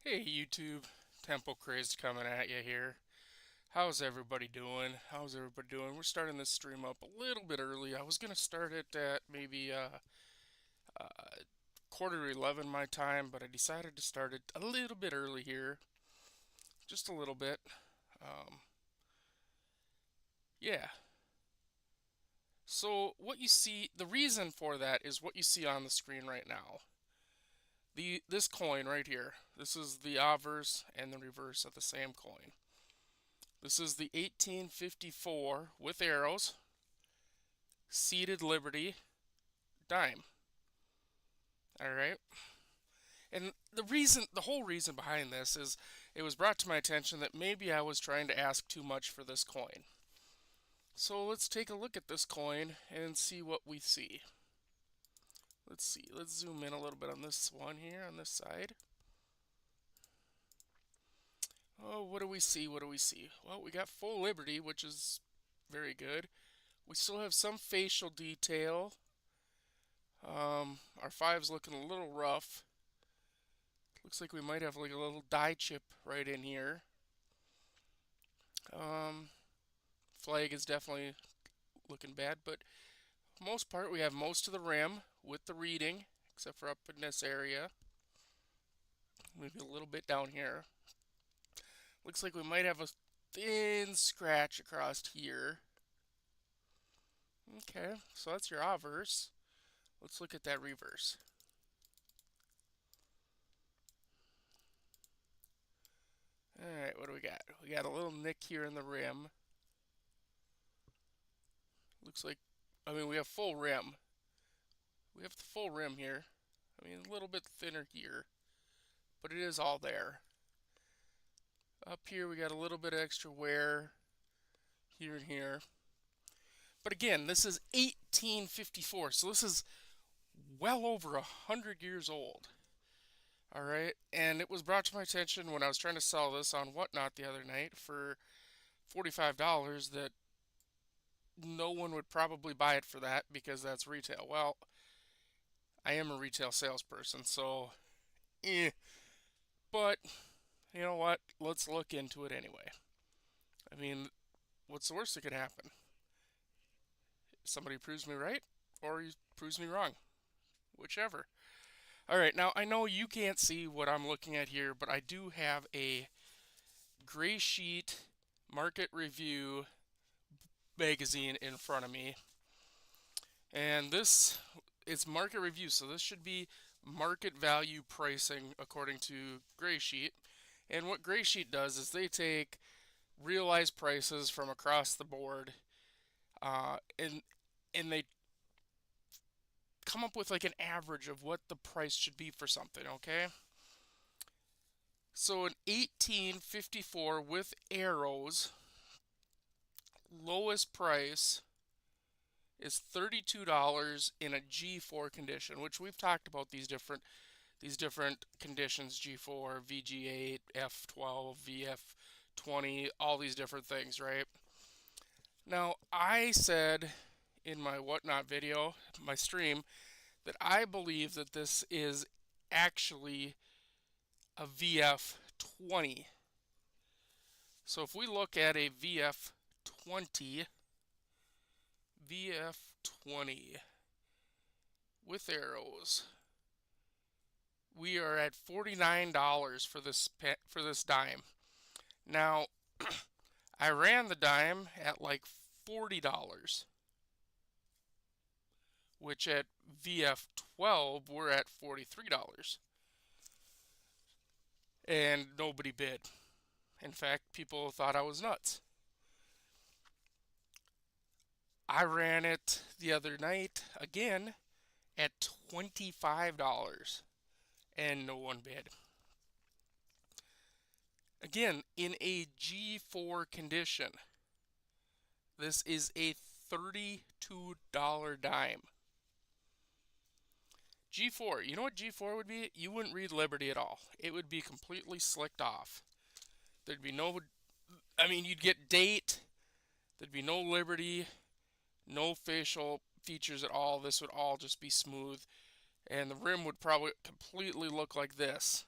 Hey YouTube, Temple Crazed coming at you here. How's everybody doing? We're starting this stream up a little bit early. I was gonna start it at maybe quarter to 11 my time, but I decided to start it a little bit early here, just a little bit. Um, yeah. So what you see, the reason for that is what you see on the screen right now. This coin right here. This is the obverse and the reverse of the same coin. This is the 1854 with arrows, seated Liberty dime. All right. And the whole reason behind this is it was brought to my attention that maybe I was trying to ask too much for this coin. So let's take a look at this coin and see what we see. Let's see. Let's zoom in a little bit on this one here on this side. Oh, what do we see? What do we see? Well, we got full Liberty, which is very good. We still have some facial detail. Our five's looking a little rough. Looks like we might have like a little die chip right in here. Um, Flag is definitely looking bad, but for the most part we have most of the rim with the reading, except for up in this area. Maybe a little bit down here. Looks like we might have a thin scratch across here. Okay, so that's your obverse. Let's look at that reverse. Alright, what do we got? We got a little nick here in the rim. Looks like, we have full rim. We have the full rim here. A little bit thinner here, but it is all there. Up here we got a little bit of extra wear here and here. But again, this is 1854, so this is well over 100 years old. All right, and it was brought to my attention when I was trying to sell this on Whatnot the other night for $45 that no one would probably buy it for that because that's retail. Well, I am a retail salesperson, so but you know what? Let's look into it anyway. I mean, what's the worst that could happen? Somebody proves me right, or he proves me wrong. Whichever. All right, now I know you can't see what I'm looking at here, but I do have a gray sheet market review magazine in front of me. And this is market review, so this should be market value pricing according to Gray Sheet. And what Gray Sheet does is they take realized prices from across the board, and they come up with like an average of what the price should be for something. Okay, so an 1854 with arrows, lowest price is $32 in a G4 condition, which we've talked about these different conditions: G4, VG8, F12, VF20, all these different things, right? Now, I said in my Whatnot video, my stream, that I believe that this is actually a VF20. So if we look at a VF20 with arrows, we are at $49 for this dime. Now, I ran the dime at like $40, which at VF12 we're at $43, and nobody bid. In fact, people thought I was nuts. I ran it the other night again at $25, and no one bid. Again, in a G4 condition, this is a $32 dime. G4, you know what G4 would be? You wouldn't read Liberty at all. It would be completely slicked off. There'd be no, you'd get date, there'd be no Liberty, no facial features at all. This would all just be smooth, and the rim would probably completely look like this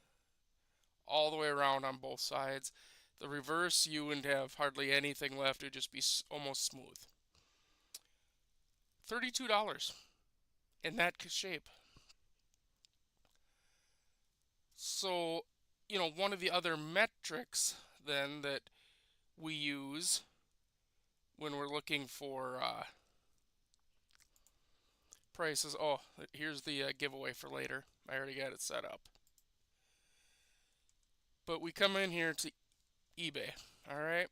all the way around on both sides. The reverse, you wouldn't have hardly anything left. It would just be almost smooth. $32 in that shape. So, one of the other metrics then that we use when we're looking for prices. Oh, here's the giveaway for later. I already got it set up. But we come in here to eBay, all right?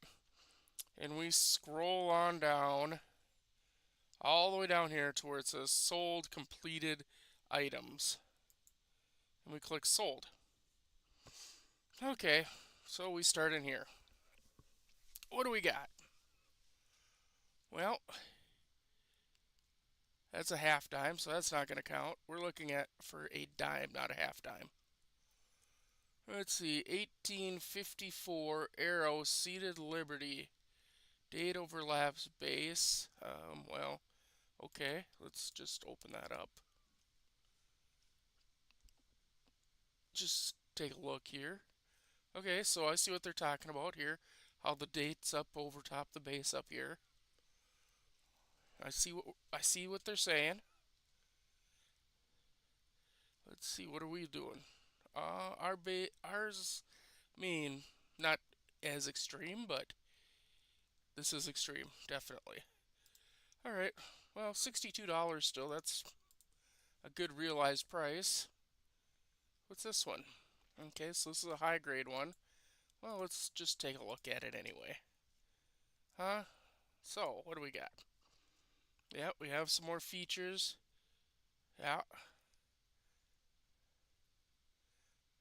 And we scroll on down, all the way down here to where it says sold completed items. And we click sold. Okay, so we start in here. What do we got? Well, that's a half dime, so that's not going to count. We're looking at for a dime, not a half dime. Let's see, 1854 Arrow Seated Liberty. Date overlaps base. Well, okay, let's just open that up. Just take a look here. Okay, so I see what they're talking about here. How the date's up over top the base up here. I see what they're saying. Let's see, what are we doing? Ours, I mean, not as extreme, but this is extreme, definitely. All right, well, $62 still. That's a good realized price. What's this one? Okay, so this is a high grade one. Well, let's just take a look at it anyway. Huh? So, what do we got? Yeah, we have some more features. Yeah.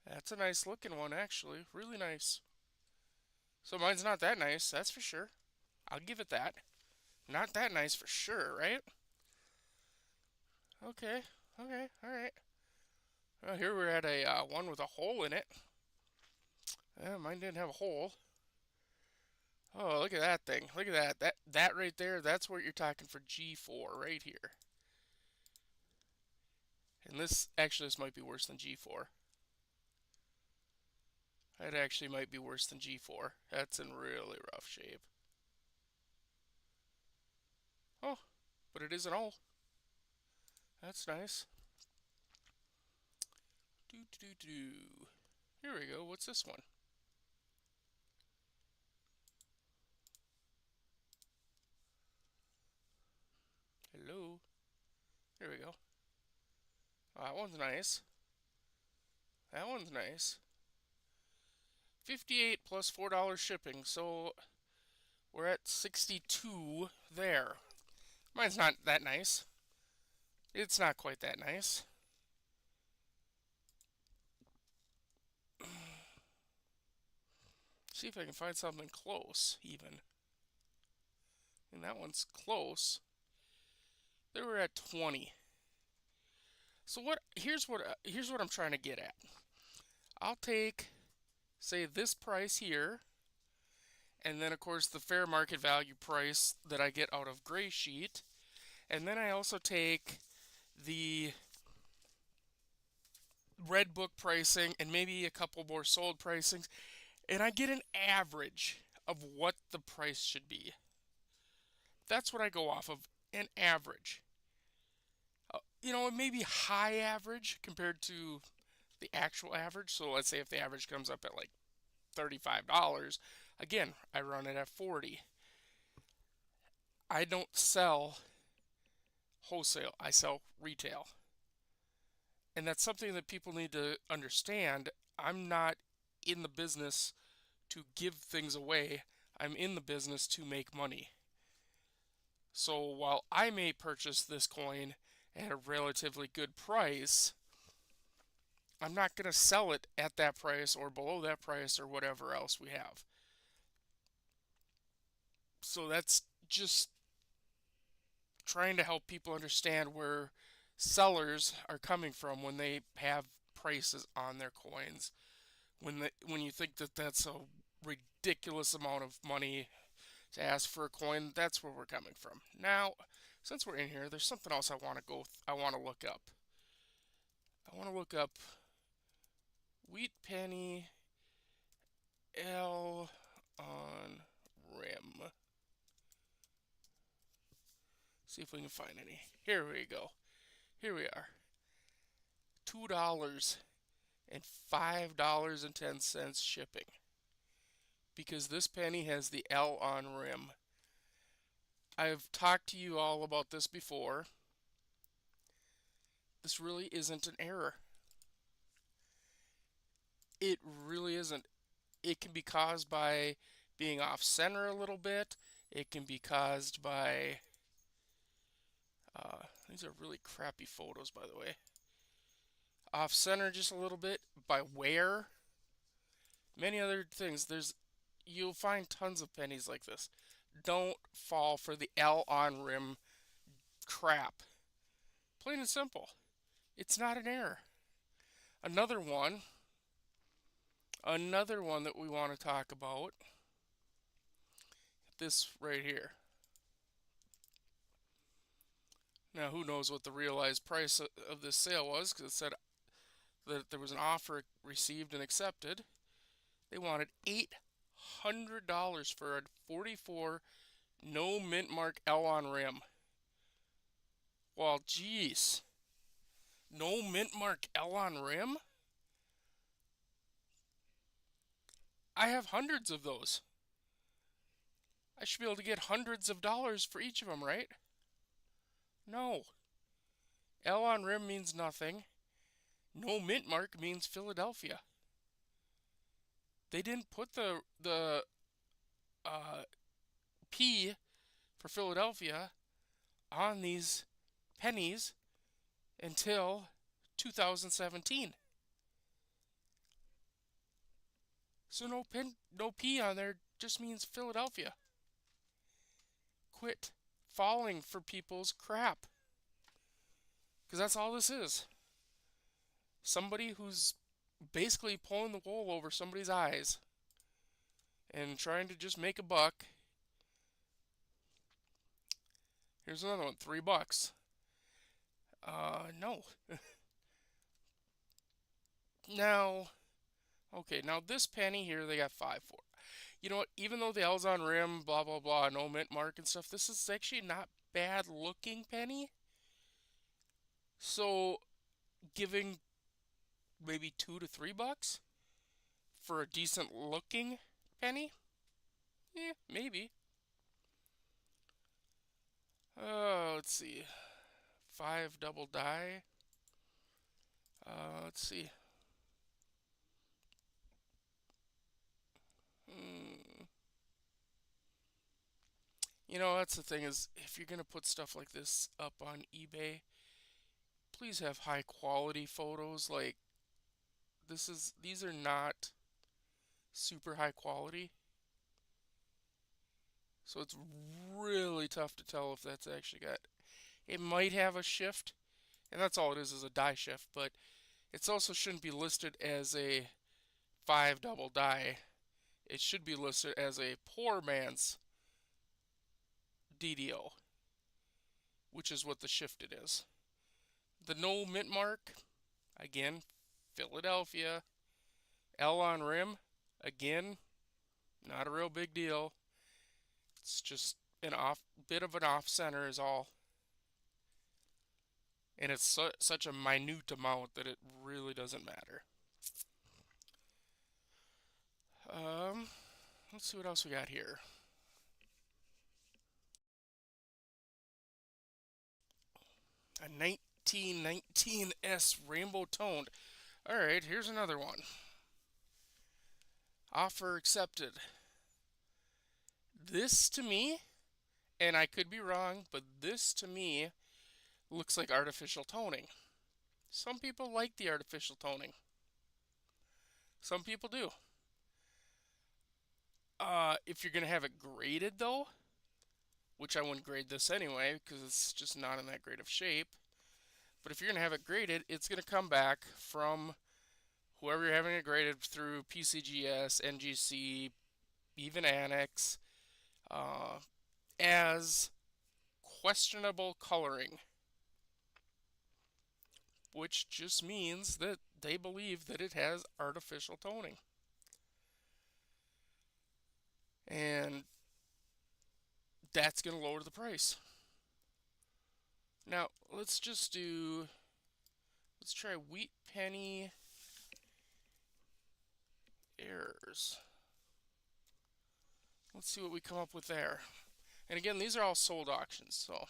That's a nice looking one, actually. Really nice. So mine's not that nice, that's for sure. I'll give it that. Not that nice for sure, right? Okay, okay, alright. Well, here we're at a one with a hole in it. Mine didn't have a hole. Oh, look at that thing. Look at that. That right there, that's what you're talking for G4 right here. And this might be worse than G4. That actually might be worse than G4. That's in really rough shape. Oh, but it is an O. That's nice. Do do do do. Here we go. What's this one? Hello. Here we go. Oh, that one's nice. That one's nice. 58 plus $4 shipping, so we're at 62 there. Mine's not that nice. It's not quite that nice. See if I can find something close, even. And that one's close. They were at 20. So here's what I'm trying to get at. I'll take, say, this price here, and then of course the fair market value price that I get out of Gray Sheet, and then I also take the Red Book pricing and maybe a couple more sold pricings, and I get an average of what the price should be. That's what I go off of, an average. It may be high average compared to the actual average. So let's say if the average comes up at like $35, again, I run it at 40. I don't sell wholesale, I sell retail. And that's something that people need to understand. I'm not in the business to give things away. I'm in the business to make money. So while I may purchase this coin at a relatively good price, I'm not going to sell it at that price or below that price or whatever else we have. So that's just trying to help people understand where sellers are coming from when they have prices on their coins. When you think that that's a ridiculous amount of money to ask for a coin, that's where we're coming from. Now, since we're in here, there's something else I want to look up. I want to look up wheat penny L on rim. See if we can find any. Here we go. Here we are. $2 and $5.10 shipping. Because this penny has the L on rim. I've talked to you all about this before. This really isn't an error. It really isn't. It can be caused by being off center a little bit. It can be caused by these are really crappy photos, by the way. Off center just a little bit, by wear, many other things. You'll find tons of pennies like this. Don't fall for the L on rim crap. Plain and simple. It's not an error. Another one that we want to talk about, this right here. Now, who knows what the realized price of this sale was, because it said that there was an offer received and accepted. They wanted $800 for a 44 no mint mark L on rim. Well, geez. No mint mark L on rim? I have hundreds of those. I should be able to get hundreds of dollars for each of them, right? No. L on rim means nothing. No mint mark means Philadelphia. They didn't put the P for Philadelphia on these pennies until 2017. So no P on there just means Philadelphia. Quit falling for people's crap. Because that's all this is. Somebody who's basically pulling the wool over somebody's eyes and trying to just make a buck. Here's another one, $3. No. Now, okay, now this penny here, they got 5 for. You know what? Even though the L's on rim, blah blah blah, no mint mark and stuff, this is actually not bad looking penny. So, giving maybe $2 to $3 for a decent looking penny? Yeah, maybe. Let's see. 5 double die. Let's see. You know, that's the thing is, if you're gonna put stuff like this up on eBay, please have high quality photos. Like these are not super high quality. So it's really tough to tell if that's actually got. It might have a shift, and that's all it is a die shift, but it also shouldn't be listed as a 5 double die. It should be listed as a poor man's DDO, which is what the shifted is. The no mint mark, again, Philadelphia. L on rim, again, not a real big deal. It's just bit of an off center is all. And it's such a minute amount that it really doesn't matter. Let's see what else we got here. A 1919S rainbow toned. Alright, here's another one. Offer accepted. This to me, and I could be wrong, but this to me looks like artificial toning. Some people like the artificial toning. Some people do. If you're going to have it graded, though, which I wouldn't grade this anyway because it's just not in that great of shape. But if you're going to have it graded, it's going to come back from whoever you're having it graded through PCGS, NGC, even Annex, as questionable coloring, which just means that they believe that it has artificial toning. and that's going to lower the price. Now, let's try wheat penny errors. Let's see what we come up with there. And again, these are all sold auctions, so.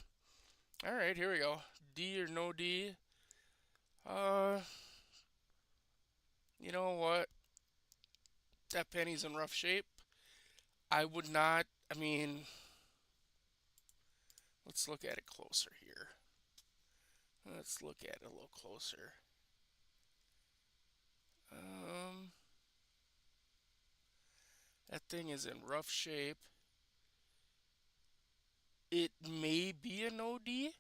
Alright, here we go. D or no D. You know what? That penny's in rough shape. I would not, I mean, let's look at it closer here. Let's look at it a little closer. That thing is in rough shape. It may be an OD. I'm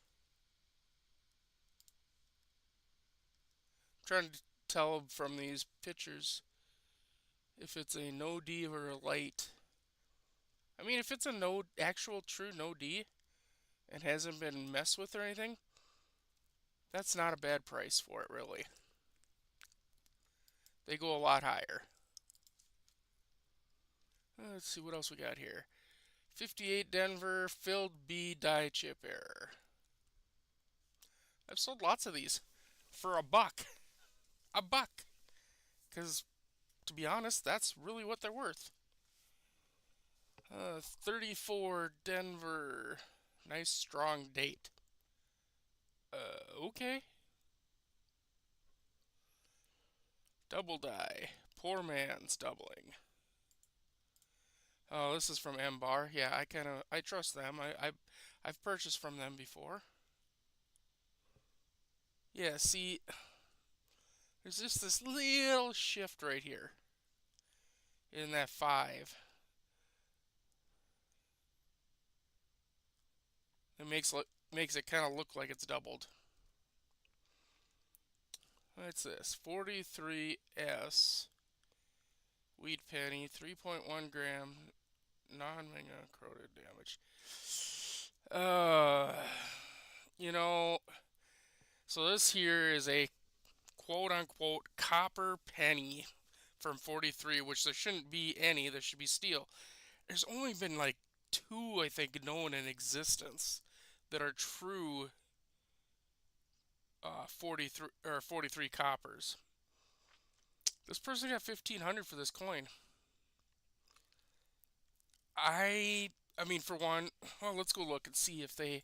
trying to tell from these pictures if it's a no D or a light. I mean, if it's a no actual true no D and hasn't been messed with or anything, that's not a bad price for it, really. They go a lot higher. Let's see what else we got here. 58 Denver filled B die chip error. I've sold lots of these for a buck. A buck. Because, to be honest, that's really what they're worth. 34 Denver. Nice strong date. Okay. Double die. Poor man's doubling. Oh, this is from M Bar. Yeah, I trust them. I've purchased from them before. Yeah, see, there's just this little shift right here in that 5. It makes it kind of look like it's doubled. What's this? 43S wheat penny, 3.1 gram, non-mega corroded damage. You know, so this here is a quote-unquote copper penny from 43, which there shouldn't be any. There should be steel. There's only been like 2, I think, known in existence that are true 43 coppers. This person got 1,500 for this coin. I mean, for one, well, let's go look and see if they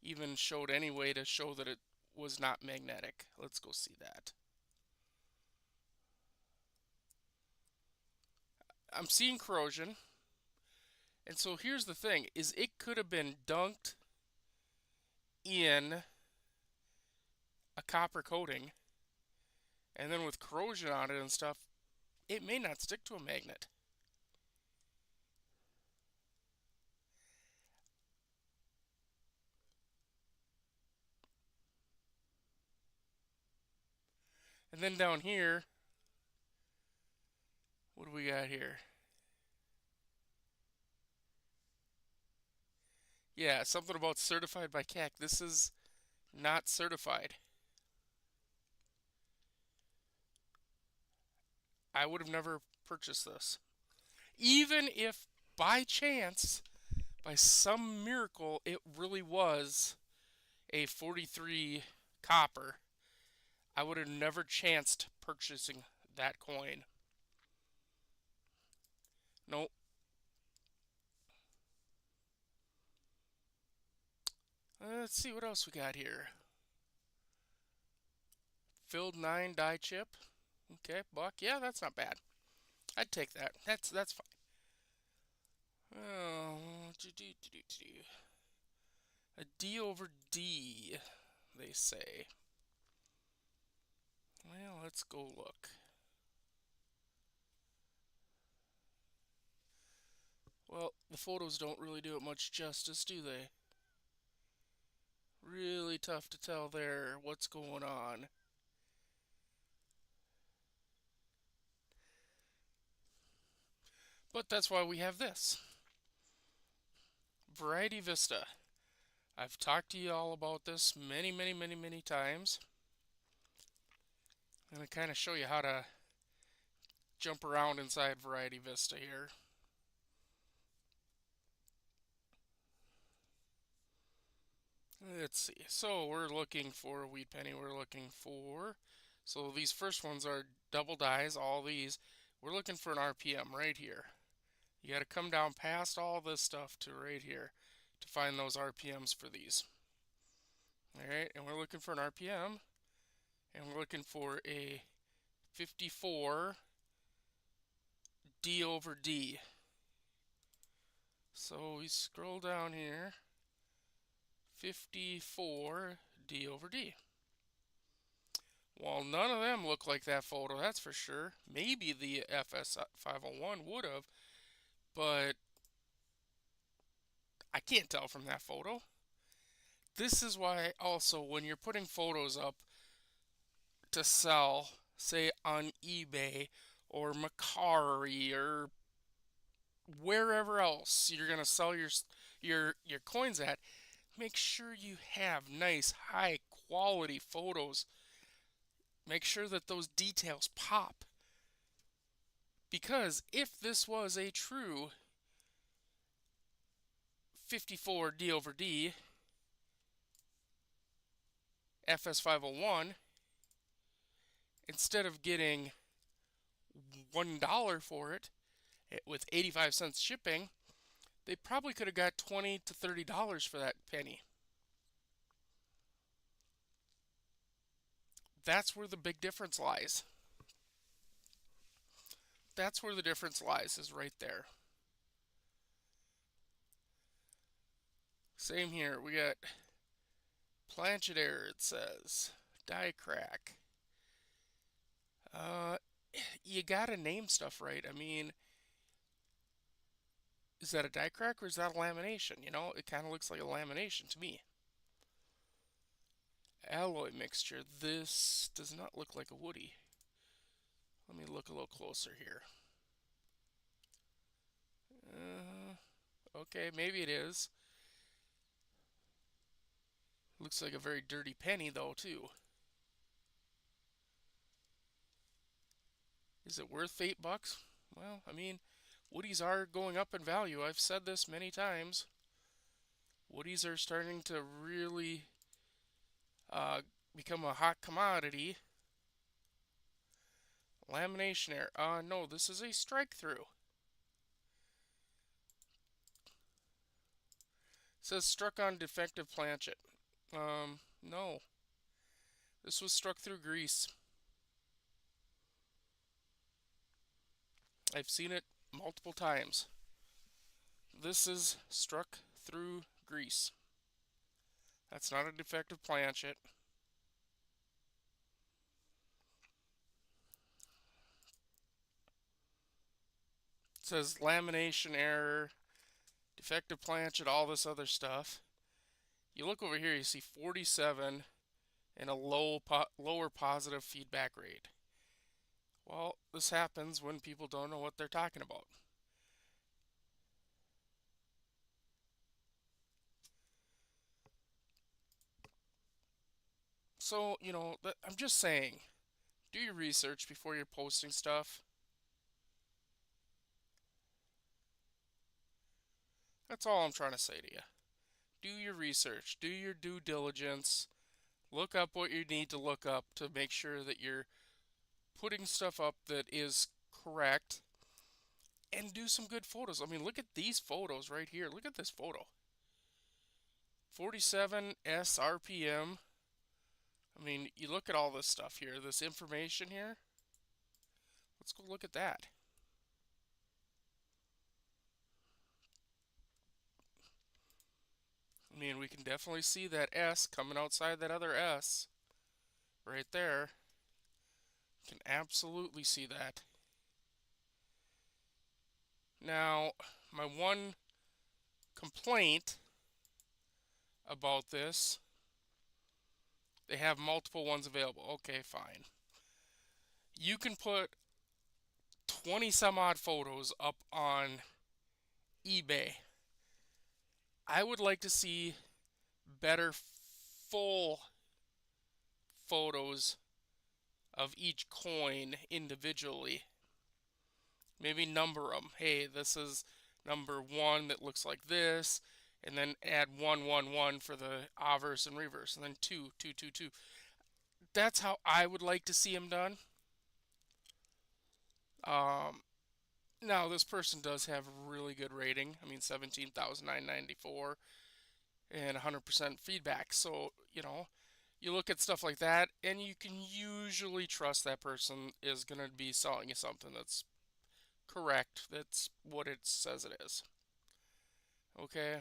even showed any way to show that it was not magnetic. Let's go see that. I'm seeing corrosion. And so here's the thing, is it could have been dunked in a copper coating, and then with corrosion on it and stuff, it may not stick to a magnet. And then down here, what do we got here? Yeah, something about certified by CAC. This is not certified. I would have never purchased this. Even if by chance, by some miracle, it really was a 43 copper, I would have never chanced purchasing that coin. Nope. Let's see what else we got here. Filled 9 die chip. Okay, buck. Yeah, that's not bad. I'd take that. That's fine. Oh, a D over D, they say. Well, let's go look. Well, the photos don't really do it much justice, do they? Really tough to tell there what's going on. But that's why we have this. Variety Vista. I've talked to you all about this many times. I'm going to kind of show you how to jump around inside Variety Vista here. Let's see. So we're looking for a wheat penny. We're looking for. So these first ones are double dies, all these. We're looking for an RPM right here. You got to come down past all this stuff to right here to find those RPMs for these. Alright, and we're looking for an RPM, and we're looking for a 54 D over D. So we scroll down here, 54 D over D. Well, none of them look like that photo, that's for sure. Maybe the FS501 would have, but I can't tell from that photo. This is why also when you're putting photos up to sell, say on eBay or Macari or wherever else you're gonna sell your coins at, make sure you have nice high quality photos. Make sure that those details pop. Because if this was a true 54 D over D FS501, instead of getting $1 for it with 85 cents shipping, they probably could have got $20 to $30 for that penny. That's where the big difference lies. That's where the difference lies, is right there. Same here. We got planchet error, it says. Die crack. You gotta name stuff right. I mean, is that a die crack or is that a lamination? You know, it kind of looks like a lamination to me. Alloy mixture. This does not look like a woody. Let me look a little closer here. Okay, maybe it is. Looks like a very dirty penny though, too. Is it worth $8? Well, I mean, woodies are going up in value. I've said this many times. Woodies are starting to really become a hot commodity. Lamination error. No, this is a strike through. It says struck on defective planchet. No. This was struck through grease. I've seen it multiple times. This is struck through grease. That's not a defective planchet. It says lamination error, defective planchet, all this other stuff. You look over here, you see 47 and a lower positive feedback rate. Well, this happens when people don't know what they're talking about. So, you know, I'm just saying, do your research before you're posting stuff. That's all I'm trying to say to you. Do your research, do your due diligence, look up what you need to look up to make sure that you're putting stuff up that is correct, and do some good photos. I mean, look at these photos right here. Look at this photo. 47 S RPM. I mean, you look at all this stuff here, this information here. Let's go look at that. I mean, we can definitely see that S coming outside that other S right there. Can absolutely see that. Now, my one complaint about this, they have multiple ones available. Okay, fine. You can put 20 some odd photos up on eBay. I would like to see better full photos of each coin individually. Maybe number them. Hey, this is number 1 that looks like this, and then add 1 1 1 for the obverse and reverse, and then 2 2 2 2. That's how I would like to see them done. Um, Now this person does have a really good rating. I mean, 17,994 and 100% feedback. So you look at stuff like that, and you can usually trust that person is going to be selling you something that's correct. That's what it says it is. Okay.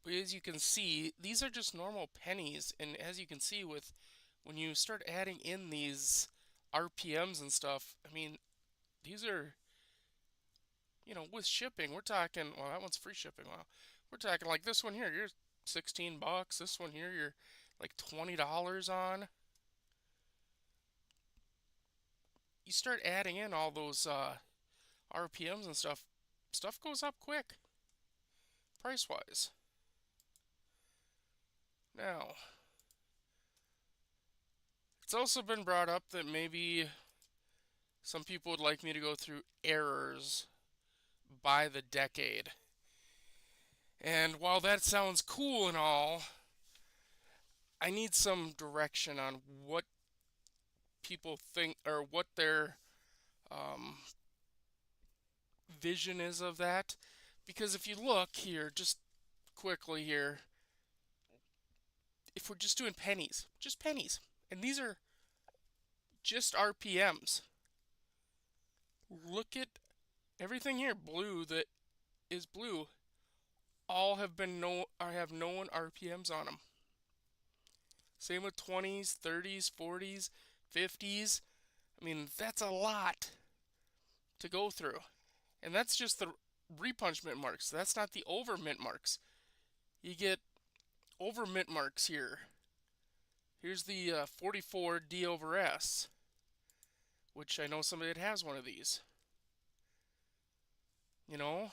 But as you can see, these are just normal pennies, and as you can see with when you start adding in these RPMs and stuff, I mean, these are, with shipping, we're talking, well, that one's free shipping. Well, we're talking like this one here, you're $16. This one here, you're like $20 on. You start adding in all those RPMs and stuff goes up quick, price wise. Now, it's also been brought up that maybe some people would like me to go through errors by the decade. And while that sounds cool and all, I need some direction on what people think or what their um, vision is of that. Because if you look here, just quickly here, if we're just doing pennies, just pennies, and these are just RPMs, look at everything here blue that is blue. All have been no or have known RPMs on them. Same with 20s, 30s, 40s, 50s. I mean, that's a lot to go through. And that's just the repunch mint marks. That's not the over mint marks. You get over mint marks here. Here's the 44 D over S, which I know somebody that has one of these. You know,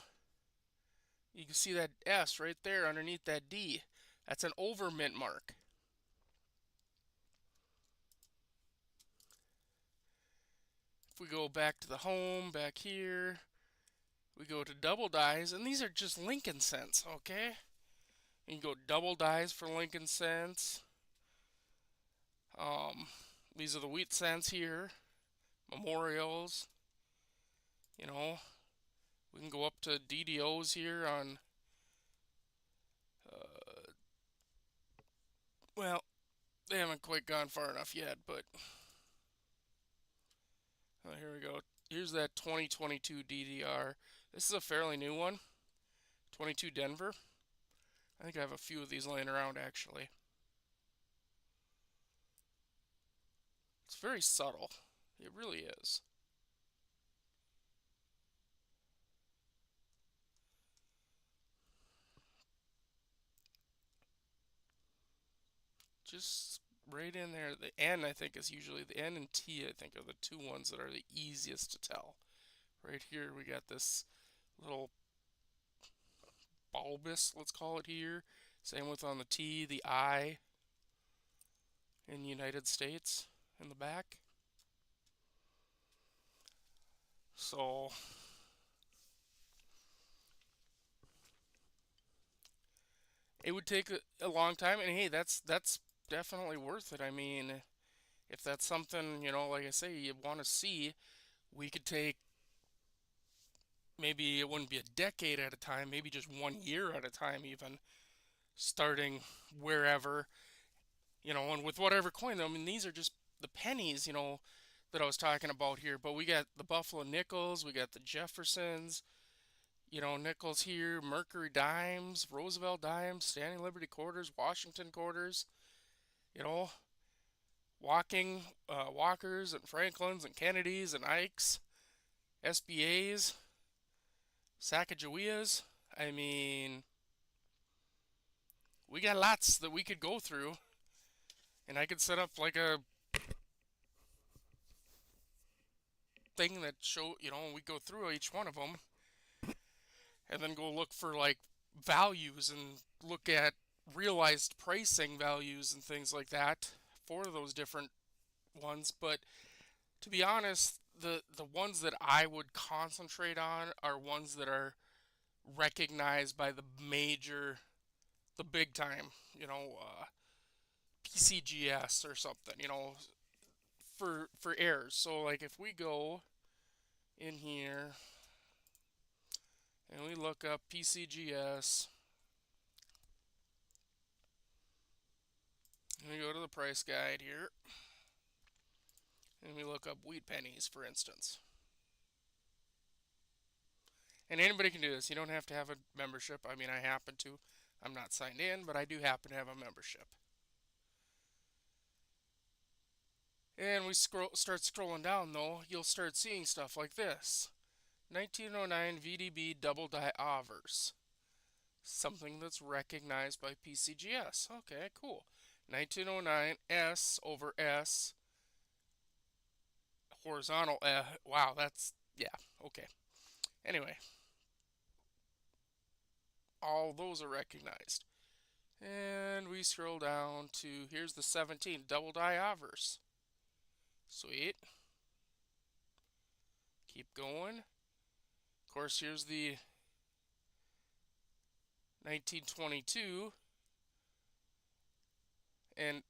you can see that S right there underneath that D. That's an over mint mark. If we go back to the home, back here, we go to double dies, and these are just Lincoln cents, okay? You can go double dies for Lincoln cents. Um, these are the wheat cents here, memorials. You know, we can go up to DDOs here on. Uh, well, they haven't quite gone far enough yet, but here we go. Here's that 2022 DDR. This is a fairly new one. 22 Denver. I think I have a few of these laying around actually. It's very subtle. It really is. Just right in there. The N, I think, is usually the N and T, I think, are the two ones that are the easiest to tell. Right here, we got this little bulbous, let's call it here. Same with on the T, the I in the United States in the back. So it would take a long time, and hey, that's definitely worth it. I mean, if that's something, like I say, you want to see, we could take maybe it wouldn't be a decade at a time, maybe just 1 year at a time, even starting wherever, and with whatever coin. I mean, these are just the pennies, that I was talking about here. But we got the Buffalo nickels, we got the Jeffersons, nickels here, Mercury dimes, Roosevelt dimes, Standing Liberty quarters, Washington quarters, you know, Walkers and Franklins and Kennedys and Ikes, SBAs, Sacagaweas. I mean, we got lots that we could go through, and I could set up like a thing that show, we go through each one of them, and then go look for like values and look at realized pricing values and things like that for those different ones. But To be honest, the ones that I would concentrate on are ones that are recognized by the big time, PCGS or something, for errors. So like if we go in here and we look up PCGS and we go to the price guide here and we look up wheat pennies, for instance. And anybody can do this. You don't have to have a membership. I mean, I happen to. I'm not signed in, but I do happen to have a membership. And we start scrolling down though, you'll start seeing stuff like this. 1909 VDB double die avers. Something that's recognized by PCGS. Okay, cool. 1909 S over S horizontal. Wow, yeah, okay. Anyway, all those are recognized. And we scroll down to, here's the 17, double die avers. Sweet. Keep going. Of course, here's the 1922. And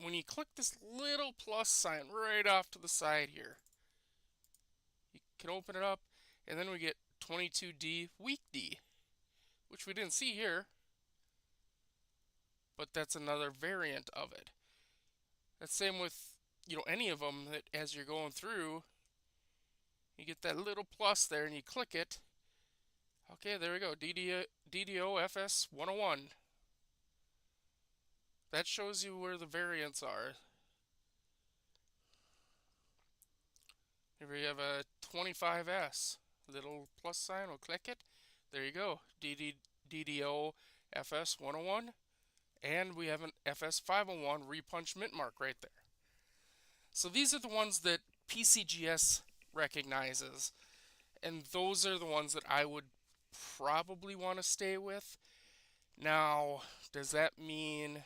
when you click this little plus sign right off to the side here, you can open it up, and then we get 22D weak D, which we didn't see here, but that's another variant of it. That's same with, any of them that as you're going through, you get that little plus there and you click it. Okay, there we go. DDO FS 101. That shows you where the variants are. Here we have a 25S. Little plus sign, we'll click it. There you go. DDO FS 101. And we have an FS 501 repunch mint mark right there. So these are the ones that PCGS recognizes. And those are the ones that I would probably want to stay with. Now, does that mean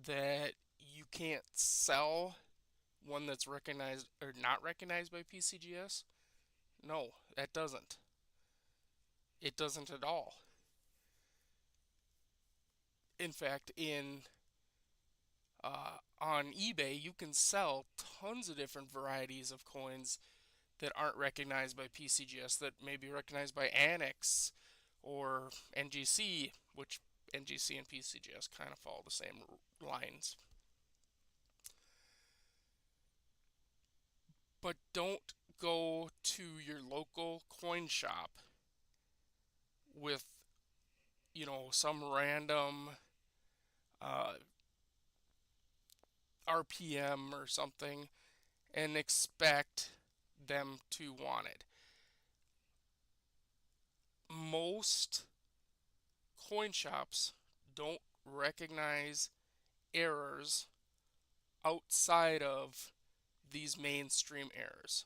that you can't sell one that's recognized or not recognized by PCGS? No, that doesn't. It doesn't at all. In fact, on eBay, you can sell tons of different varieties of coins that aren't recognized by PCGS, that may be recognized by Annex or NGC, which NGC and PCGS kind of follow the same lines. But don't go to your local coin shop with, some random RPM or something and expect them to want it. Most coin shops don't recognize errors outside of these mainstream errors.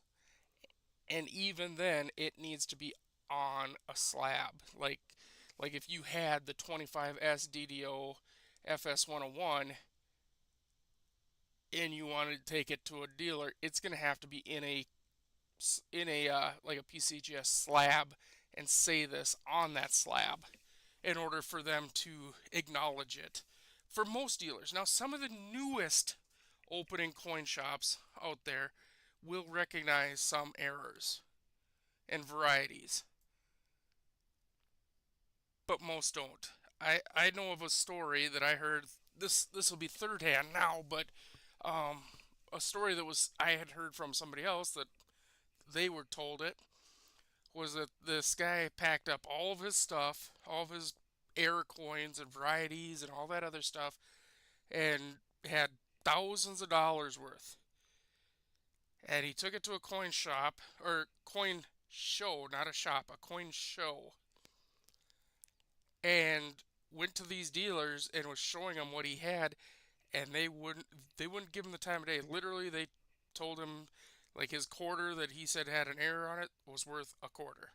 And even then, it needs to be on a slab. Like if you had the 25S DDO FS101 and you wanted to take it to a dealer, it's going to have to be in a like a PCGS slab and say this on that slab in order for them to acknowledge it. For most dealers. Now, some of the newest opening coin shops out there will recognize some errors and varieties, but most don't. I know of a story that I heard. This will be third hand now, but a story that I had heard from somebody else that they were told it was that this guy packed up all of his stuff, all of his error coins and varieties and all that other stuff, and had thousands of dollars worth. And he took it to a coin shop, or coin show, not a shop, a coin show, and went to these dealers and was showing them what he had, and they wouldn't give him the time of day. Literally, they told him like his quarter that he said had an error on it was worth a quarter,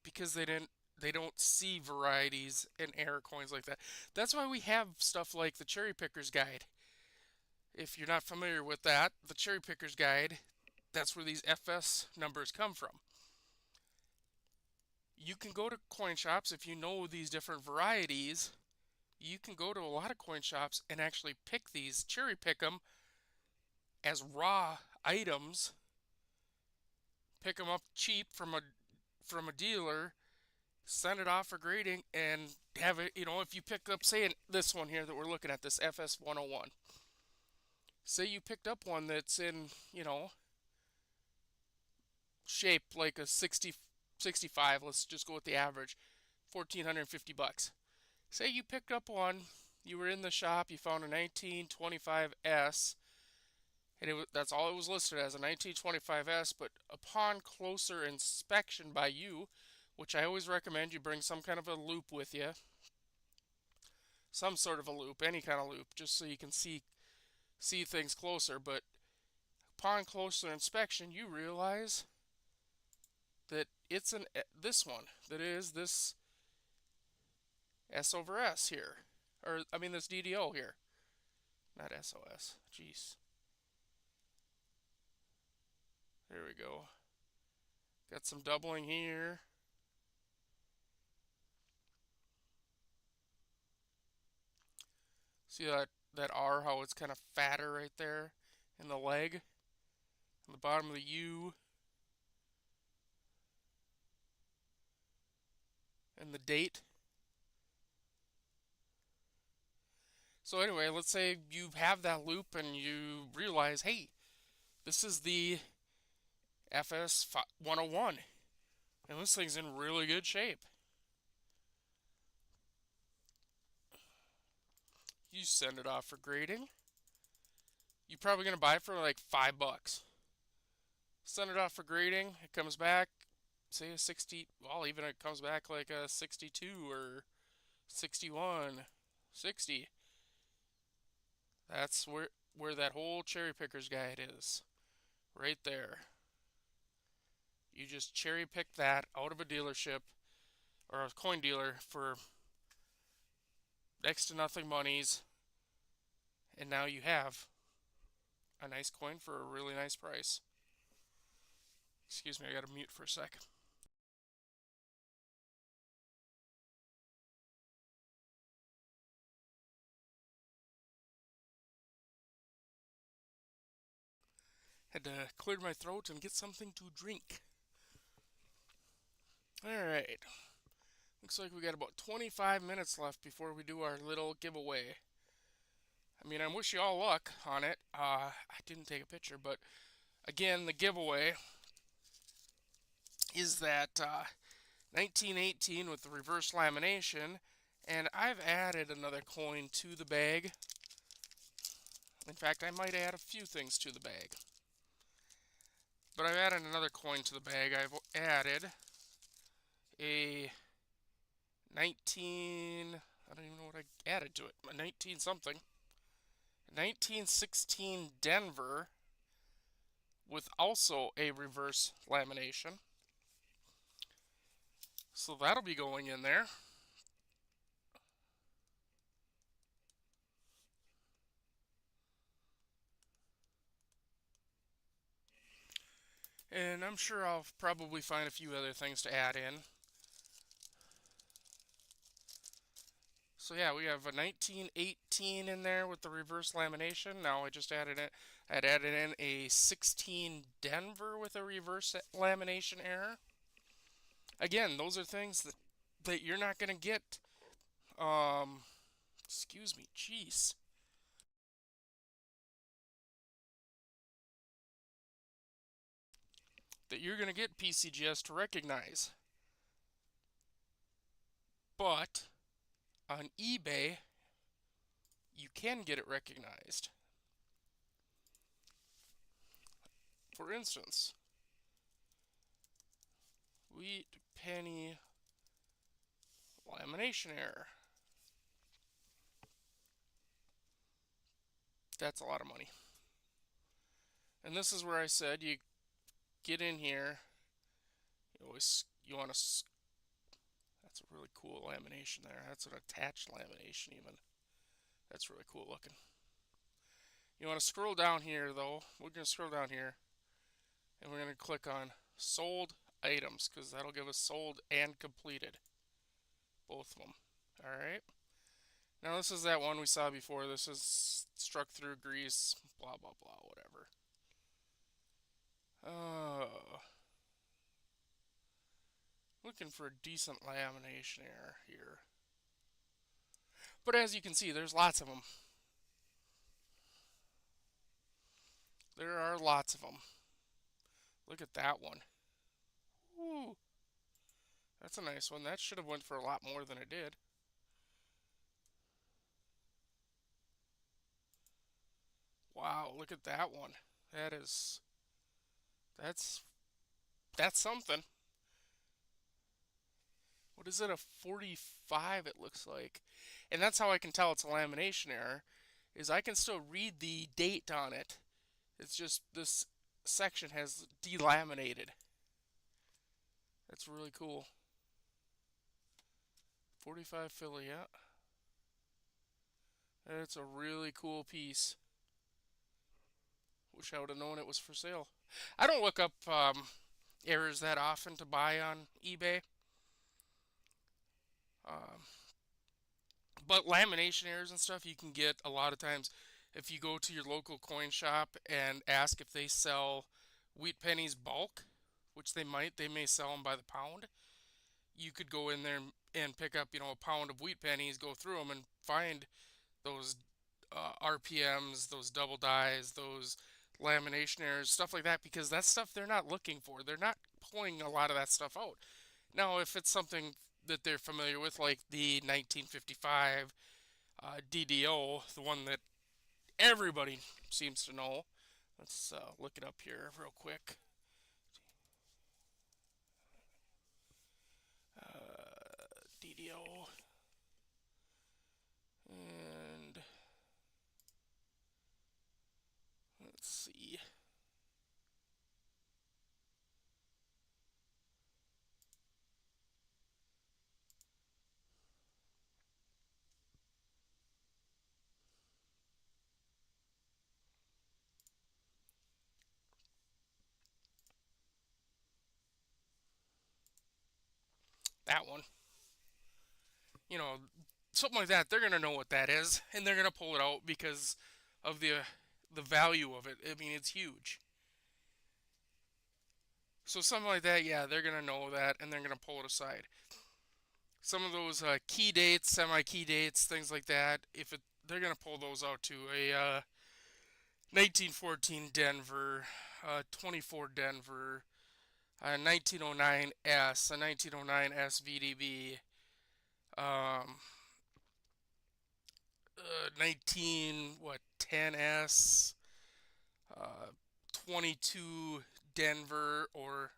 because they don't see varieties and error coins like that. That's why we have stuff like the Cherry Picker's Guide. If you're not familiar with that, the cherry picker's guide, that's where these FS numbers come from. You can go to coin shops if you know these different varieties. You can go to a lot of coin shops and actually pick these, cherry pick them as raw items, pick them up cheap from a dealer, send it off for grading, and have it. If you pick up, say, this one here that we're looking at, this FS 101. Say you picked up one that's in, shape like a 60, 65. Let's just go with the average, $1,450. Say you picked up one, you were in the shop, you found a 1925S, and that's all it was listed as, a 1925S, but upon closer inspection by you, which I always recommend you bring some kind of a loop with you, some sort of a loop, any kind of loop, just so you can see things closer, but upon closer inspection, you realize that it's this one, that is this S over S here, or I mean this DDO here, not SOS. Jeez. There we go. Got some doubling here. See that R, how it's kind of fatter right there in the leg, on the bottom of the U, and the date. So anyway, let's say you have that loop and you realize, hey, this is the FS 101, and this thing's in really good shape. You send it off for grading. You're probably gonna buy it for like $5. Send it off for grading. It comes back, say a 60. Well, even it comes back like a 62 or 61, 60. That's where that whole cherry picker's guide is, right there. You just cherry pick that out of a dealership or a coin dealer for next to nothing monies, and now you have a nice coin for a really nice price. Excuse me, I gotta mute for a sec. Had to clear my throat and get something to drink. Alright. Looks like we got about 25 minutes left before we do our little giveaway. I mean, I wish you all luck on it. I didn't take a picture, but again, the giveaway is that 1918 with the reverse lamination, and I've added another coin to the bag. In fact, I might add a few things to the bag. But I've added another coin to the bag. I've added a 19... I don't even know what I added to it. A 19 something. 1916 Denver with also a reverse lamination. So that'll be going in there. And I'm sure I'll probably find a few other things to add in. So yeah, we have a 1918 in there with the reverse lamination. Now I just added it. I'd added in a 16 Denver with a reverse lamination error. Again, those are things that you're not going to get. Excuse me, jeez. That you're going to get PCGS to recognize. But on eBay, you can get it recognized. For instance, wheat penny lamination error. That's a lot of money. And this is where I said you get in here. You want to. That's a really cool lamination there. That's an attached lamination even. That's really cool looking. You want to scroll down here though. We're going to scroll down here and we're going to click on sold items because that'll give us sold and completed. Both of them. Alright. Now this is that one we saw before. This is struck through grease, blah blah blah, whatever. Looking for a decent lamination error here. But as you can see, there's lots of them. There are lots of them. Look at that one. Ooh, that's a nice one. That should have went for a lot more than it did. Wow, look at that one. That's that's something. What is it, a 45 it looks like. And that's how I can tell it's a lamination error, is I can still read the date on it. It's just this section has delaminated. That's really cool. 45 Philly, yeah. It's a really cool piece. Wish I would have known it was for sale. I don't look up errors that often to buy on eBay. Um, but lamination errors and stuff you can get a lot of times if you go to your local coin shop and ask if they sell wheat pennies bulk, which they might. They may sell them by the pound. You could go in there and pick up, a pound of wheat pennies, go through them, and find those RPMs, those double dies, those lamination errors, stuff like that, because that's stuff they're not looking for. They're not pulling a lot of that stuff out. Now, if it's something that they're familiar with, like the 1955 DDO, the one that everybody seems to know, let's look it up here real quick. DDO. And let's see. That one. You know, something like that. They're gonna know what that is, and they're gonna pull it out because of the value of it. I mean, it's huge. So something like that, yeah, they're gonna know that, and they're gonna pull it aside. Some of those key dates, semi-key dates, things like that, they're gonna pull those out too. A 1914 Denver, 24 Denver, a 1909 S, a 1909 SVDB, um, 19 what 10S, uh, 22 Denver or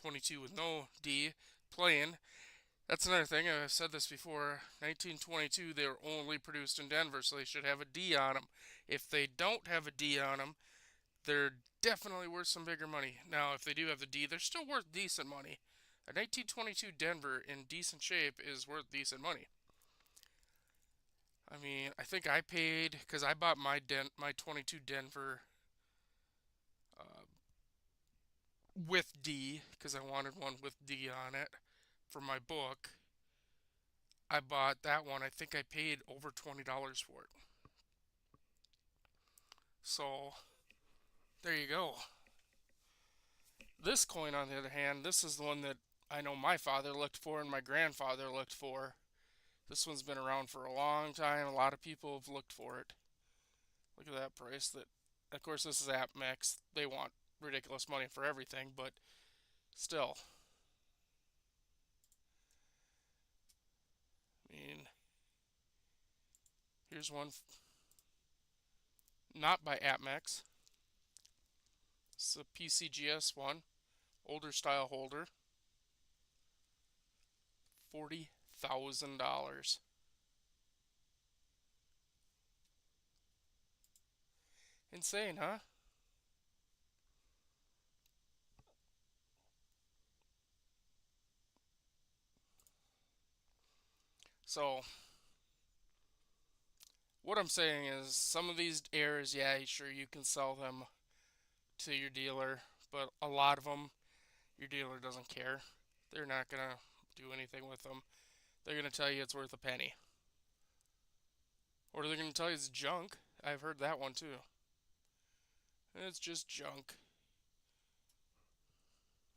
22 with no D playing. That's another thing. I've said this before. 1922, they were only produced in Denver, so they should have a D on them. If they don't have a D on them, they're definitely worth some bigger money. Now, if they do have the D, they're still worth decent money. A 1922 Denver in decent shape is worth decent money. I mean, I think I paid because I bought my 22 Denver uh, with D because I wanted one with D on it for my book. I bought that one. I think I paid over $20 for it. So there you go. This coin, on the other hand, this is the one that I know my father looked for and my grandfather looked for. This one's been around for a long time. A lot of people have looked for it. Look at that price. That, of course, this is AppMex. They want ridiculous money for everything, but still. I mean, here's one not by AppMex. It's a PCGS one, older style holder. $40,000. Insane, huh? So What I'm saying is, some of these errors, yeah, sure, you can sell them to your dealer, but a lot of them, your dealer doesn't care. They're not going to do anything with them. They're going to tell you it's worth a penny. Or they're going to tell you it's junk. I've heard that one too. It's just junk.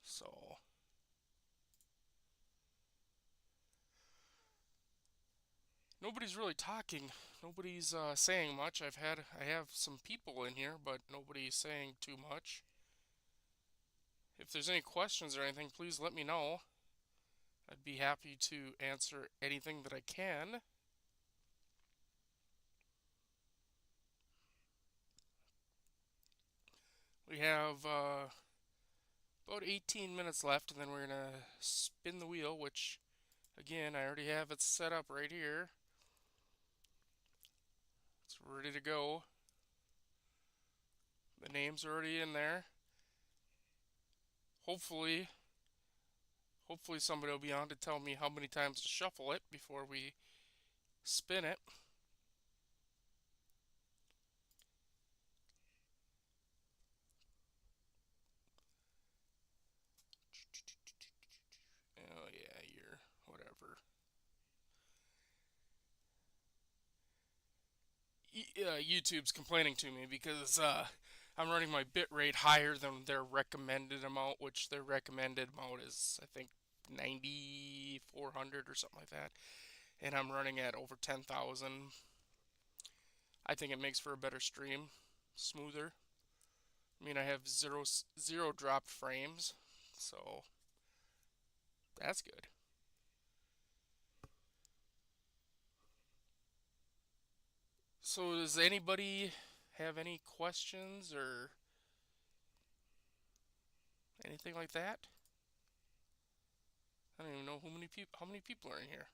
So, nobody's really talking. Nobody's saying much. I have some people in here, but nobody's saying too much. If there's any questions or anything, please let me know. I'd be happy to answer anything that I can. We have about 18 minutes left, and then we're going to spin the wheel, which, again, I already have it set up right here. It's ready to go. The name's already in there. Hopefully, hopefully somebody will be on to tell me how many times to shuffle it before we spin it. Oh yeah, you're whatever. YouTube's complaining to me because I'm running my bit rate higher than their recommended amount, which their recommended amount is, I think, 9,400 or something like that. And I'm running at over 10,000. I think it makes for a better stream, smoother. I mean, I have zero dropped frames, so that's good. So does anybody have any questions or anything like that? I don't even know how many people are in here.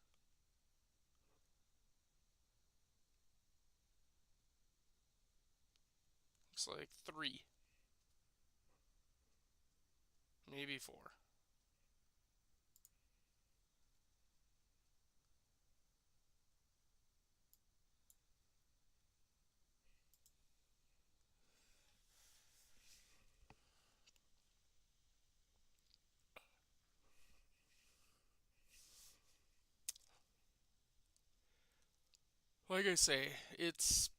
Looks like 3, maybe 4. Like I say, it's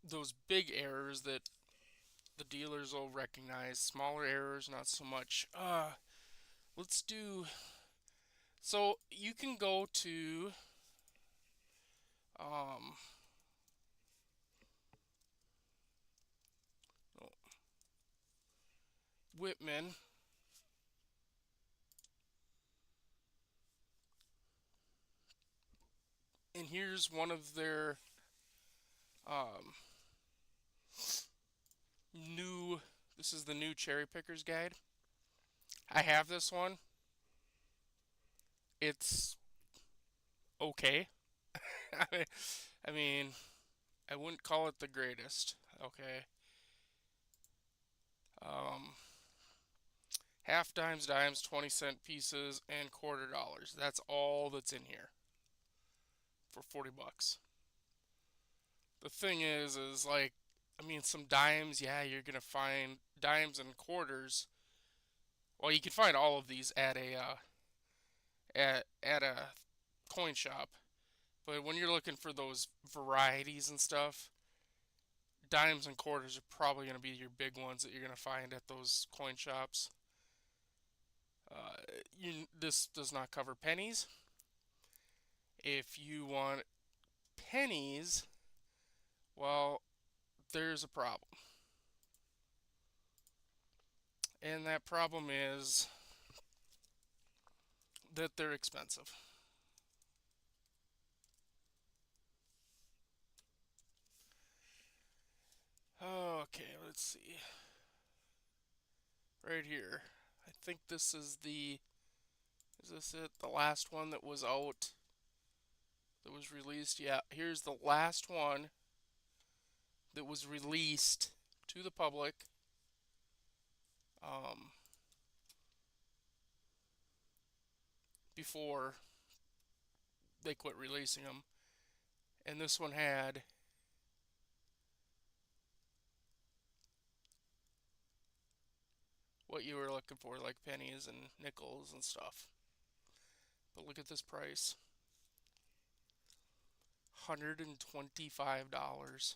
those big errors that the dealers will recognize. Smaller errors, not so much. Let's do. So you can go to um, Whitman, and here's one of their um, new. This is the new cherry pickers guide. I have this one. It's okay. I mean, I wouldn't call it the greatest. Okay. Um, half dimes, dimes, 20-cent pieces, and $quarter. That's all that's in here for 40 bucks. The thing is like, I mean, some dimes, yeah, you're gonna find dimes and quarters. Well, you can find all of these at a coin shop, but when you're looking for those varieties and stuff, dimes and quarters are probably gonna be your big ones that you're gonna find at those coin shops. Uh, this does not cover pennies. If you want pennies, well, there's a problem. And that problem is that they're expensive. Okay, let's see. Right here. I think this is the. Is this it? The last one that was out? That was released? Yeah, here's the last one that was released to the public. Um, Before they quit releasing them. And this one had what you were looking for, like pennies and nickels and stuff. But look at this price. $125.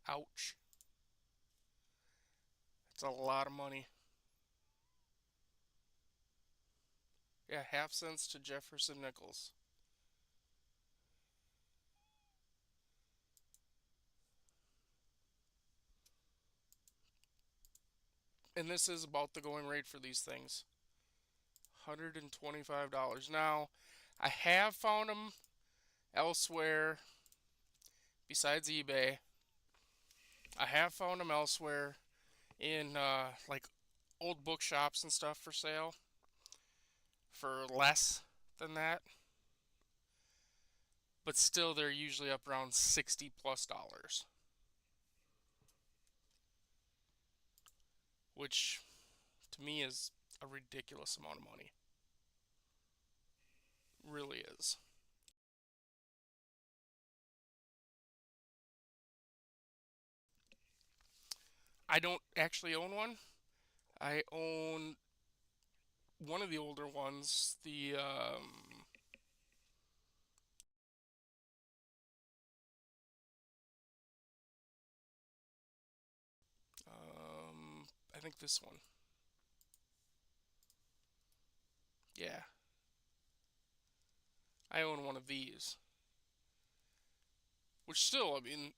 Ouch. It's a lot of money. Yeah, half cents to Jefferson nickels. And this is about the going rate for these things. $125. Now, I have found them elsewhere besides eBay. I have found them elsewhere in like old bookshops and stuff for sale for less than that. But still, they're usually up around 60 plus dollars, which to me is a ridiculous amount of money. Really is. I don't actually own one. I own one of the older ones, the I think this one. Yeah, I own one of these, which still, I mean,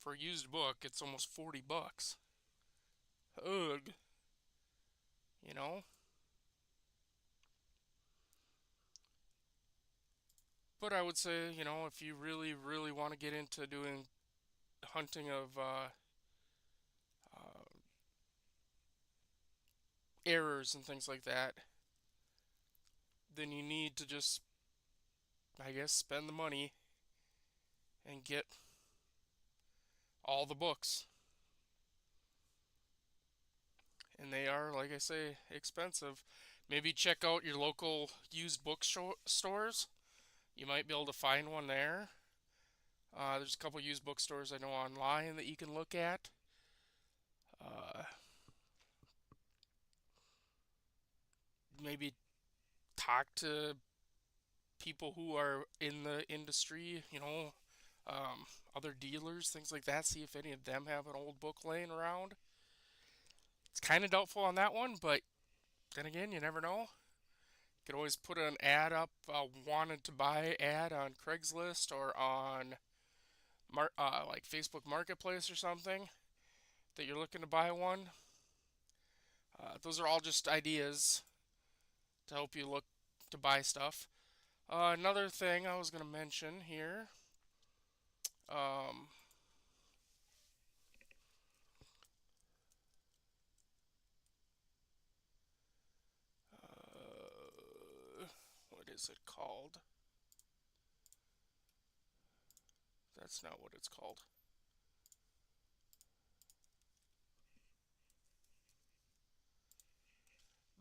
for a used book, it's almost 40 bucks. Ugh, you know? But I would say, if you really, really want to get into doing hunting of uh, errors and things like that, then you need to just, I guess, spend the money and get all the books. And they are, like I say, expensive. Maybe check out your local used bookstores. You might be able to find one there. There's a couple used bookstores I know online that you can look at. Uh, Maybe talk to people who are in the industry, other dealers, things like that. See if any of them have an old book laying around. It's kind of doubtful on that one, but then again, you never know. You could always put an ad up, wanted to buy ad on Craigslist or on like Facebook Marketplace or something that you're looking to buy one. Those are all just ideas to help you look to buy stuff. Another thing I was going to mention here. Um, what is it called? That's not what it's called.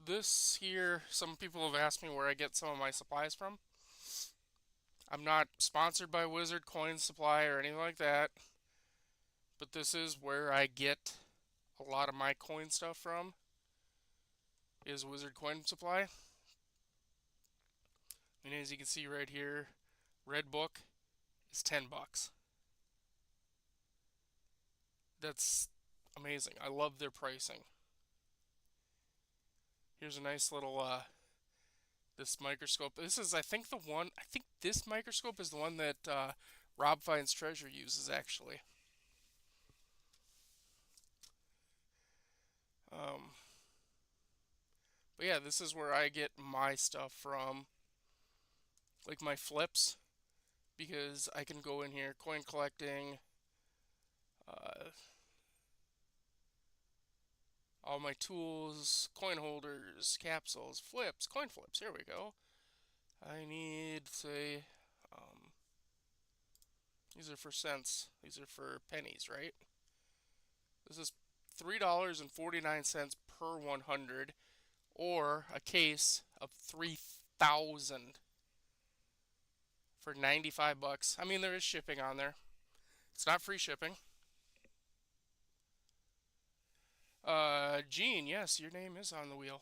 This here, some people have asked me where I get some of my supplies from. I'm not sponsored by Wizard Coin Supply or anything like that, but this is where I get a lot of my coin stuff from, is Wizard Coin Supply. And as you can see right here, Red Book is 10 bucks. That's amazing. I love their pricing. Here's a nice little this microscope. This is, I think, the one. I think this microscope is the one that Rob Finds Treasure uses, actually. Um, but yeah, this is where I get my stuff from, like my flips, because I can go in here, coin collecting, uh, all my tools, coin holders, capsules, flips, coin flips. Here we go. I need, say, um, these are for cents. These are for pennies, right? This is $3.49 per 100, or a case of 3,000 for 95 bucks. I mean, there is shipping on there. It's not free shipping. Gene, yes, your name is on the wheel.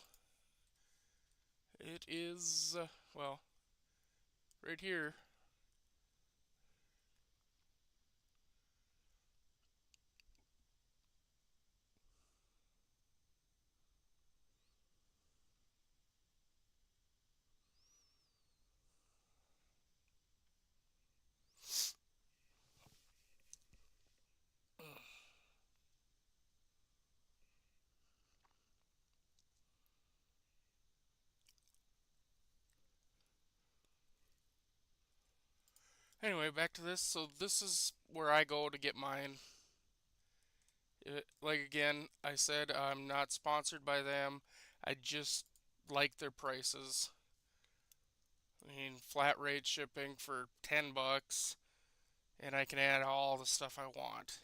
It is, well, right here. Anyway, back to this. So this is where I go to get mine. Like again, I said I'm not sponsored by them. I just like their prices. I mean, flat rate shipping for $10, and I can add all the stuff I want.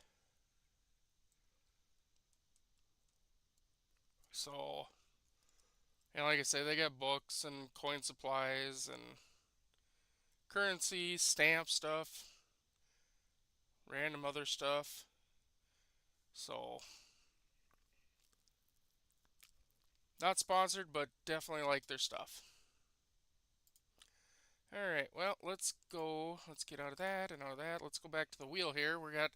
So, and like I say, they got books and coin supplies and currency, stamp stuff, random other stuff. So, not sponsored, but definitely like their stuff. Alright, well, let's go. Let's get out of that and out of that. Let's go back to the wheel here. We got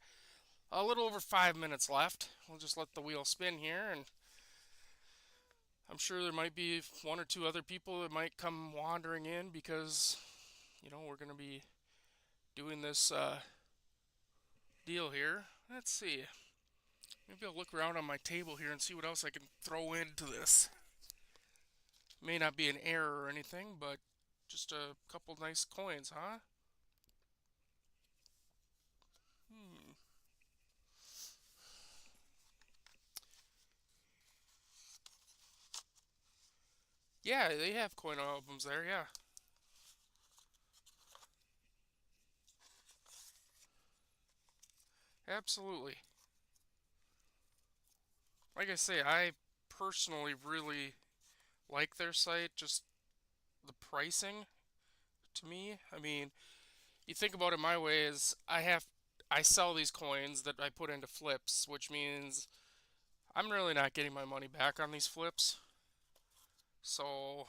a little over 5 minutes left. We'll just let the wheel spin here, and I'm sure there might be one or two other people that might come wandering in because, we're going to be doing this deal here. Let's see. Maybe I'll look around on my table here and see what else I can throw into this. May not be an error or anything, but just a couple nice coins, huh? Hmm. Yeah, they have coin albums there, yeah. Absolutely. Like I say, I personally really like their site, just the pricing to me. I mean, you think about it my way is I sell these coins that I put into flips, which means I'm really not getting my money back on these flips. So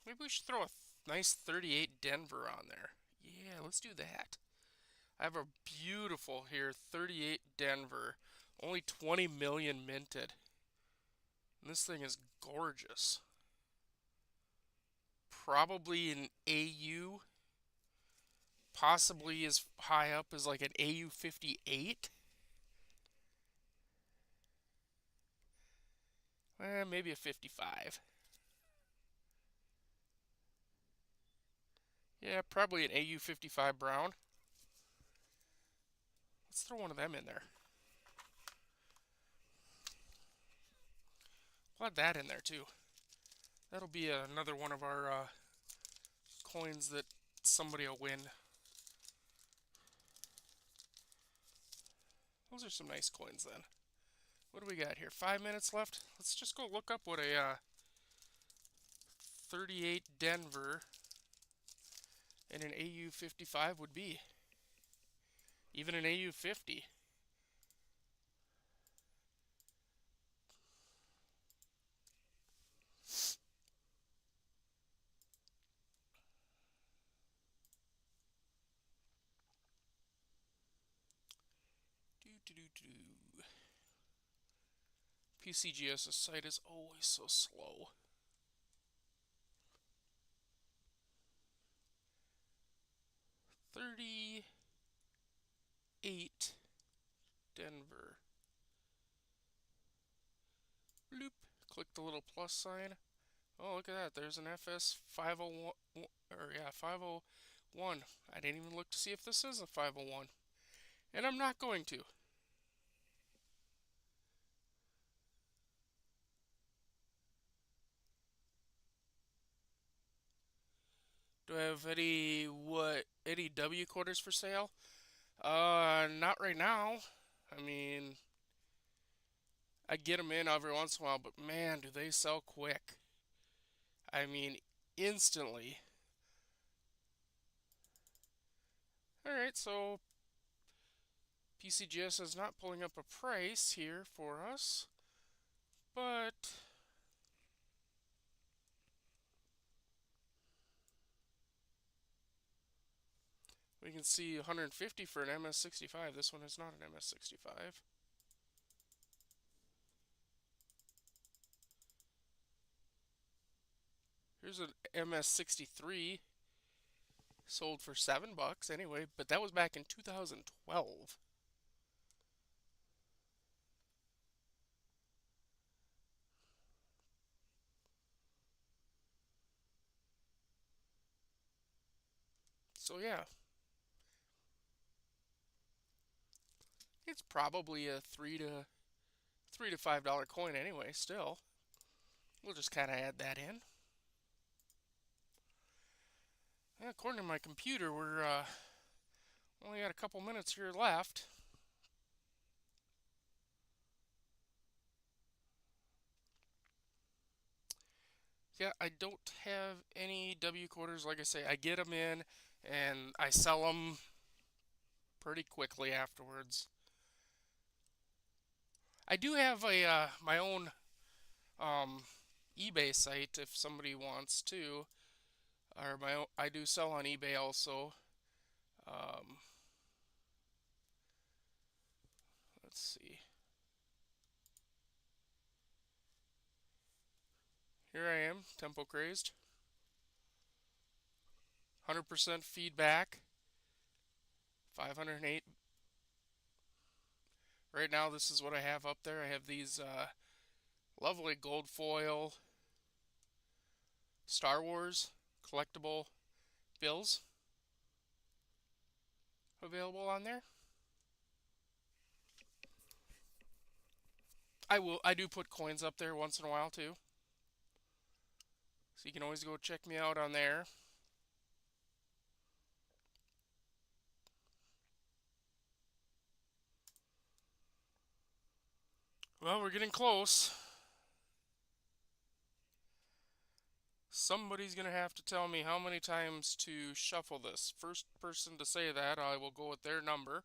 maybe we should throw a nice 38 Denver on there. Yeah, let's do that. I have a beautiful here 38 Denver, only 20 million minted. And this thing is gorgeous. Probably an AU, possibly as high up as like an AU 58. Maybe a 55. Yeah, probably an AU 55 brown. Let's throw one of them in there. We'll add that in there too. That'll be another one of our coins that somebody will win. Those are some nice coins then. What do we got here? 5 minutes left. Let's just go look up what a 38 Denver and an AU 55 would be. Even an AU 50. PCGS' site is always so slow. 38 Denver. Bloop. Click the little plus sign. Oh, look at that. There's an FS 501. Or, yeah, 501. I didn't even look to see if this is a 501. And I'm not going to. Do I have any W quarters for sale? Not right now. I mean, I get them in every once in a while, but man, do they sell quick. I mean, instantly. Alright, so PCGS is not pulling up a price here for us, but we can see 150 for an MS65. This one is not an MS65. Here's an MS63 sold for $7 anyway, but that was back in 2012. So yeah, it's probably a $3 to $5 coin anyway. Still, we'll just kind of add that in. Yeah, according to my computer, we're only got a couple minutes here left. Yeah, I don't have any W quarters. Like I say, I get them in and I sell them pretty quickly afterwards. I do have a my own um, eBay site if somebody wants to, or my own, I do sell on eBay also. Um, let's see. Here I am, tempo crazed. 100% feedback. 508. Right now, this is what I have up there. I have these lovely gold foil Star Wars collectible bills available on there. I do put coins up there once in a while too. So you can always go check me out on there. Well, we're getting close. Somebody's going to have to tell me how many times to shuffle this. First person to say that, I will go with their number.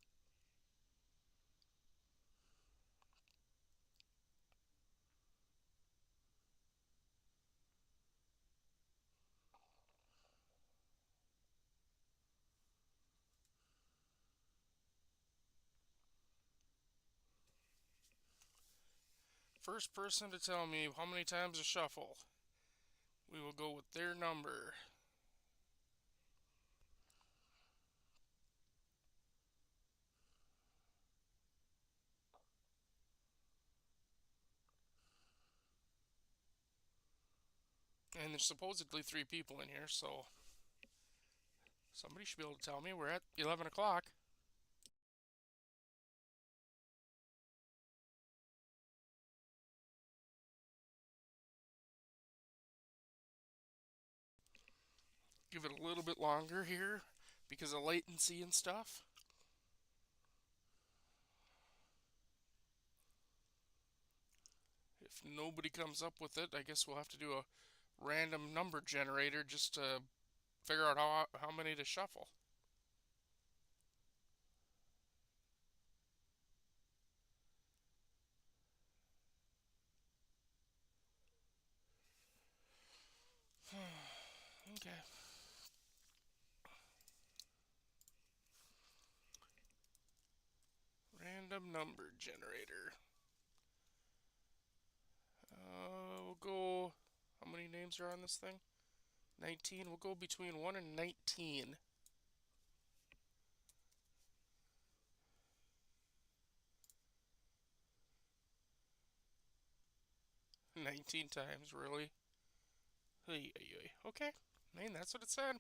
First person to tell me how many times to shuffle, we will go with their number. And there's supposedly 3 people in here, so somebody should be able to tell me. We're at 11 o'clock. Give it a little bit longer here because of latency and stuff. If nobody comes up with it, I guess we'll have to do a random number generator just to figure out how many to shuffle. Okay. Random number generator. We'll go. How many names are on this thing? 19. We'll go between 1 and 19. 19 times, really? Okay. I mean, that's what it said.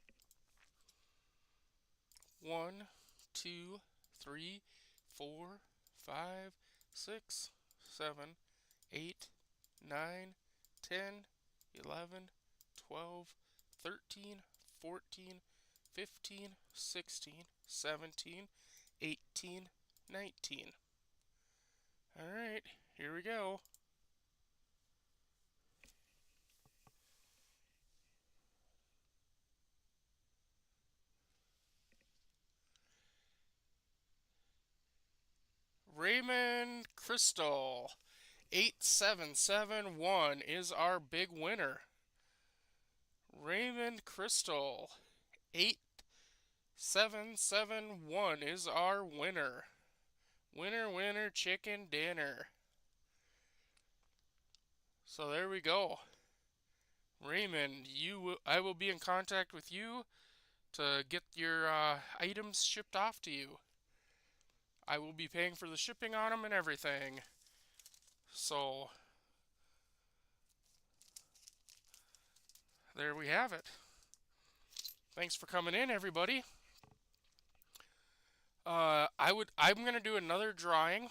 1, 2, 3, 4, 5, 6, 7, 8, 9, 10, 11, 12, 13, 14, 15, 16, 17, 18, 19. Alright, here we go. Raymond Crystal 8771 is our big winner. Raymond Crystal 8771 is our winner. Winner, winner, chicken dinner. So there we go. Raymond, I will be in contact with you to get your items shipped off to you. I will be paying for the shipping on them and everything. So there we have it. Thanks for coming in, everybody. I'm gonna do another drawing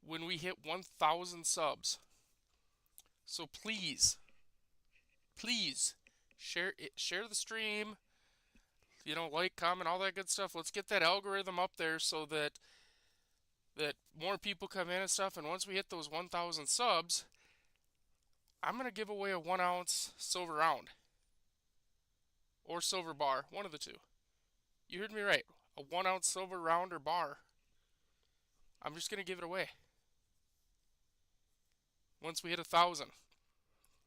when we hit 1,000 subs. So please, please share the stream. Like, comment, all that good stuff. Let's get that algorithm up there so that more people come in and stuff. And once we hit those 1,000 subs, I'm gonna give away a 1-ounce silver round or silver bar, one of the two. You heard me right. A 1-ounce silver round or bar. I'm just gonna give it away. Once we hit 1,000.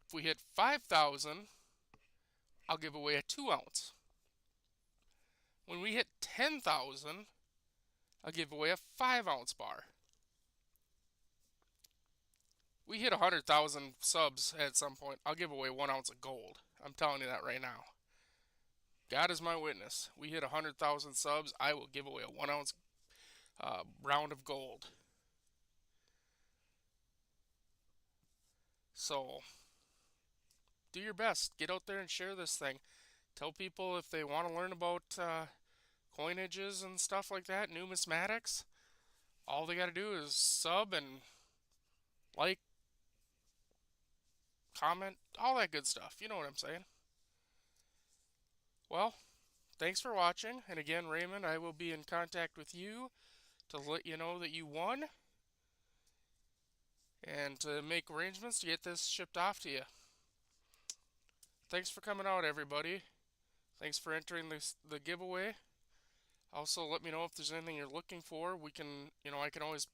If we hit 5,000, I'll give away a 2-ounce. When we hit 10,000, I'll give away a 5-ounce bar. We hit 100,000 subs at some point, I'll give away 1 ounce of gold. I'm telling you that right now. God is my witness. We hit 100,000 subs, I will give away a 1-ounce round of gold. So, do your best. Get out there and share this thing. Tell people if they want to learn about coinages and stuff like that, numismatics. All they got to do is sub and like, comment, all that good stuff. You know what I'm saying. Well, thanks for watching. And again, Raymond, I will be in contact with you to let you know that you won and to make arrangements to get this shipped off to you. Thanks for coming out, everybody. Thanks for entering the giveaway. Also, let me know if there's anything you're looking for. We can, I can always,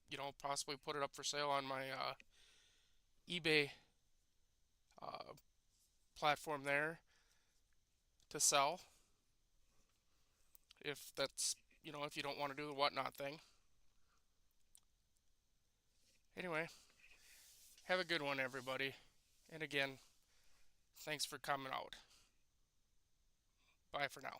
possibly put it up for sale on my eBay platform there to sell. If that's, if you don't want to do the whatnot thing. Anyway, have a good one, everybody. And again, thanks for coming out. Bye for now.